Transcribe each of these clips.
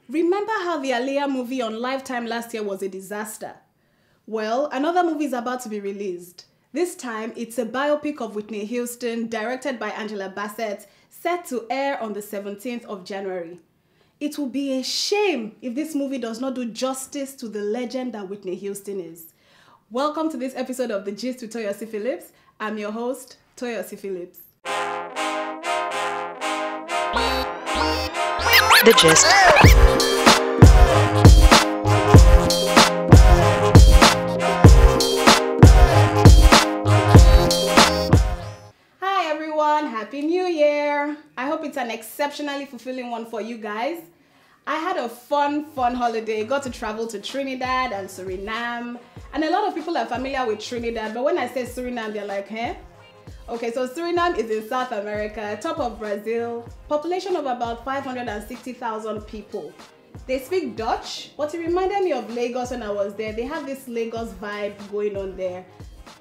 Remember how the Aaliyah movie on Lifetime last year was a disaster? Well, another movie is about to be released. This time, it's a biopic of Whitney Houston, directed by Angela Bassett, set to air on the 17th of January. It will be a shame if this movie does not do justice to the legend that Whitney Houston is. Welcome to this episode of The Gist with Toyosi Phillips. I'm your host, Toyosi Phillips. The Gist. Hi everyone, Happy New Year! I hope it's an exceptionally fulfilling one for you guys. I had a fun holiday. Got to travel to Trinidad and Suriname. And a lot of people are familiar with Trinidad, but when I say Suriname, they're like, huh? Okay, so Suriname is in South America, top of Brazil, population of about 560,000 people. They speak Dutch, but it reminded me of Lagos when I was there. They have this Lagos vibe going on there.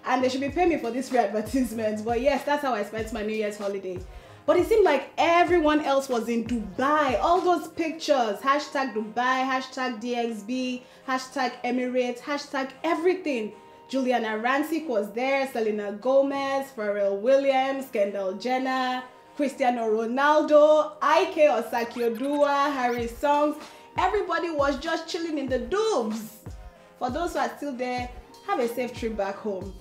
And they should be paying me for this free advertisement. But yes, that's how I spent my New Year's holiday. But it seemed like everyone else was in Dubai. All those pictures, hashtag Dubai, hashtag DXB, hashtag Emirates, hashtag everything. Juliana Rancic was there, Selena Gomez, Pharrell Williams, Kendall Jenner, Cristiano Ronaldo, Ike Osakio-Dua, Harry Songs. Everybody was just chilling in the dubs. For those who are still there, have a safe trip back home.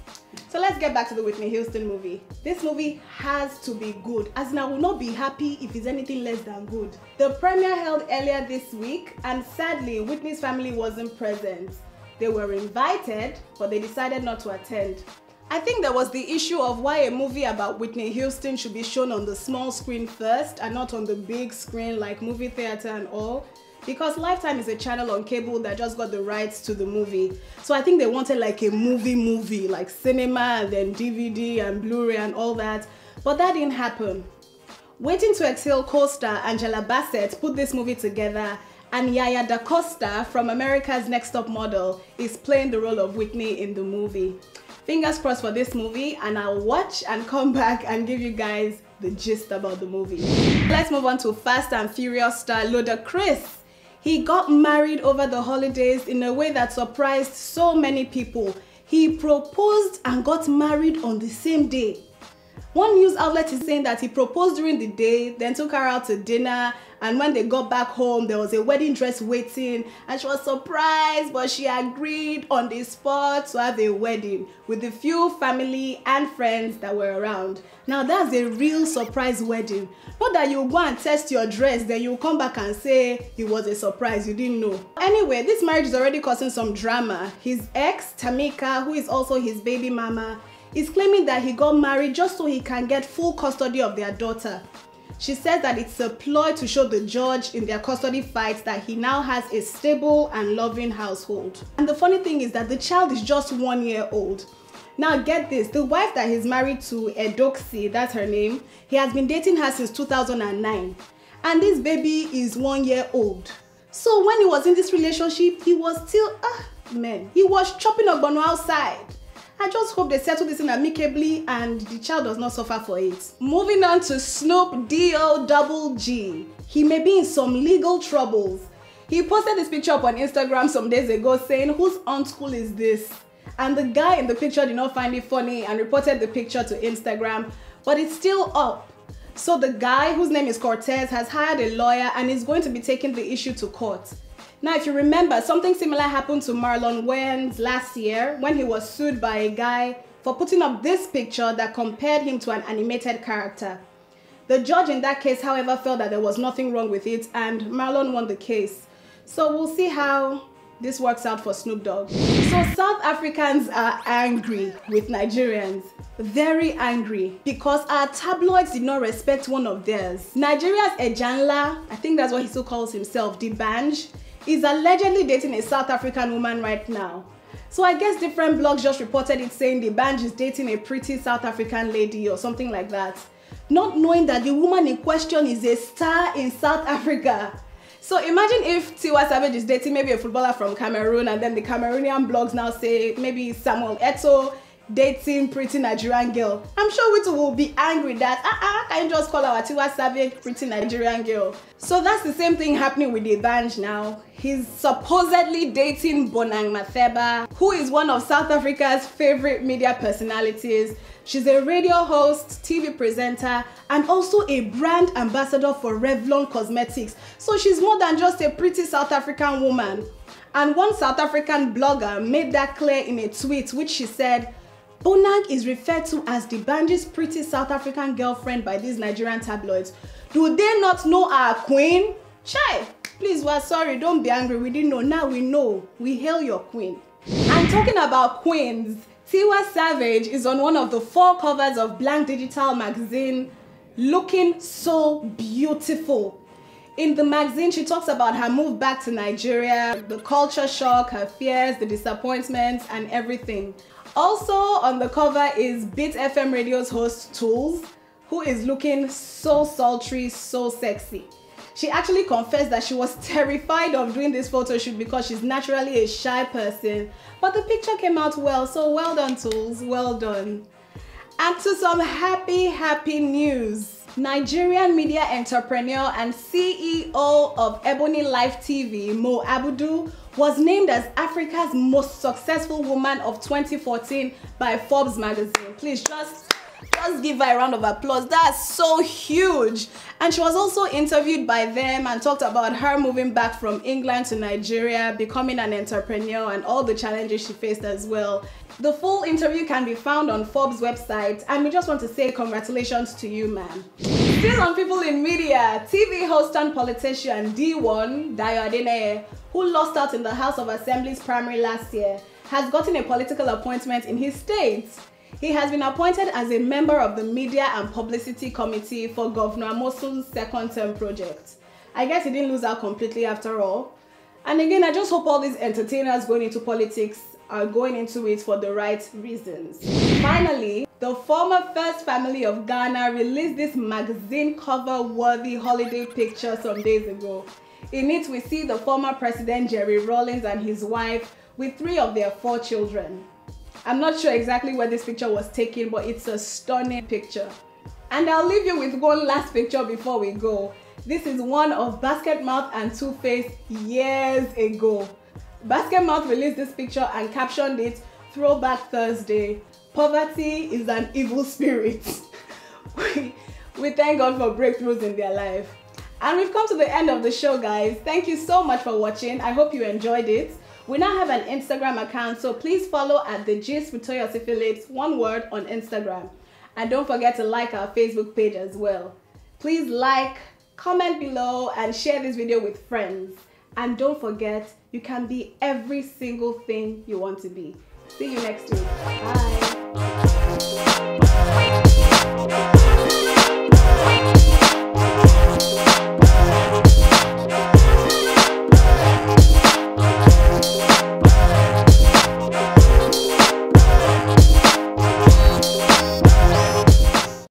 So let's get back to the Whitney Houston movie. This movie has to be good, as in I will not be happy if it's anything less than good. The premiere held earlier this week, and sadly, Whitney's family wasn't present. They were invited, but they decided not to attend. I think there was the issue of why a movie about Whitney Houston should be shown on the small screen first and not on the big screen like movie theater and all. Because Lifetime is a channel on cable that just got the rights to the movie. So I think they wanted like a movie, like cinema and then DVD and Blu-ray and all that. But that didn't happen. Waiting to Exhale co-star Angela Bassett put this movie together, and Yaya Da Costa from America's Next Top Model is playing the role of Whitney in the movie. Fingers crossed for this movie, and I'll watch and come back and give you guys the gist about the movie. Let's move on to Fast and Furious star Ludacris. He got married over the holidays in a way that surprised so many people. He proposed and got married on the same day. One news outlet is saying that he proposed during the day, then took her out to dinner, and when they got back home, there was a wedding dress waiting, and she was surprised, but she agreed on the spot to have a wedding with the few family and friends that were around. Now that's a real surprise wedding. Not that you go and test your dress, then you come back and say it was a surprise, you didn't know. Anyway, this marriage is already causing some drama. His ex, Tamika, who is also his baby mama, is claiming that he got married just so he can get full custody of their daughter. She says that it's a ploy to show the judge in their custody fights that he now has a stable and loving household. And the funny thing is that the child is just 1 year old. Now get this, the wife that he's married to, Edoxi, that's her name, he has been dating her since 2009. And this baby is 1 year old. So when he was in this relationship, he was still, he was chopping ogbono outside. I just hope they settle this in amicably and the child does not suffer for it. Moving on to Snoop Dogg. He may be in some legal troubles. He posted this picture up on Instagram some days ago saying, "Whose uncle is this?" And the guy in the picture did not find it funny and reported the picture to Instagram, but it's still up. So the guy, whose name is Cortez, has hired a lawyer and is going to be taking the issue to court. Now, if you remember, something similar happened to Marlon Wayans last year when he was sued by a guy for putting up this picture that compared him to an animated character. The judge in that case, however, felt that there was nothing wrong with it and Marlon won the case. So we'll see how this works out for Snoop Dogg. So South Africans are angry with Nigerians. Very angry because our tabloids did not respect one of theirs. Nigeria's Ejanla, I think that's what he still calls himself, DBanj, is allegedly dating a South African woman right now. So I guess different blogs just reported it saying DBanj is dating a pretty South African lady or something like that, not knowing that the woman in question is a star in South Africa. So imagine if Tiwa Savage is dating maybe a footballer from Cameroon and then the Cameroonian blogs now say maybe Samuel Eto'o dating pretty Nigerian girl. I'm sure we too will be angry that can you just call our Tiwa Savage pretty Nigerian girl? So that's the same thing happening with DBanj now. He's supposedly dating Blanck Digital, who is one of South Africa's favorite media personalities. She's a radio host, TV presenter, and also a brand ambassador for Revlon Cosmetics. So she's more than just a pretty South African woman. And one South African blogger made that clear in a tweet, which she said, Blanck is referred to as DBanj's pretty South African girlfriend by these Nigerian tabloids. Do they not know our queen? Chai, please, we're sorry, don't be angry, we didn't know, now we know. We hail your queen. And talking about queens, Tiwa Savage is on one of the 4 covers of Blanck Digital magazine, looking so beautiful. In the magazine, she talks about her move back to Nigeria, the culture shock, her fears, the disappointments, and everything. Also on the cover is Beat FM Radio's host Toolz, who is looking so sultry, so sexy. She actually confessed that she was terrified of doing this photo shoot because she's naturally a shy person, but the picture came out well, so well done Toolz, well done. And to some happy news. Nigerian media entrepreneur and CEO of Ebony Life TV, Mo Abudu, was named as Africa's most successful woman of 2014 by Forbes magazine. Please just give her a round of applause. That's so huge. And she was also interviewed by them and talked about her moving back from England to Nigeria, becoming an entrepreneur, and all the challenges she faced as well. The full interview can be found on Forbes' website, and we just want to say congratulations to you, ma'am. Still on people in media, TV host and politician D1, Dayo Adeneye, who lost out in the House of Assembly's primary last year, has gotten a political appointment in his state. He has been appointed as a member of the Media and Publicity Committee for Governor Amosun's second term project. I guess he didn't lose out completely after all. And again, I just hope all these entertainers going into politics are going into it for the right reasons. Finally, the former First Family of Ghana released this magazine cover-worthy holiday picture some days ago. In it, we see the former President Jerry Rawlings and his wife with 3 of their 4 children. I'm not sure exactly where this picture was taken, but it's a stunning picture. And I'll leave you with one last picture before we go. This is one of Basket Mouth and Two-Face years ago. Basket Mouth released this picture and captioned it, "Throwback Thursday. Poverty is an evil spirit." We thank God for breakthroughs in their life. And we've come to the end of the show, guys. Thank you so much for watching. I hope you enjoyed it. We now have an Instagram account, so please follow at The Gist with Toyosi Phillips, one word, on Instagram. And don't forget to like our Facebook page as well. Please like, comment below, and share this video with friends. And don't forget, you can be every single thing you want to be. See you next week. Bye.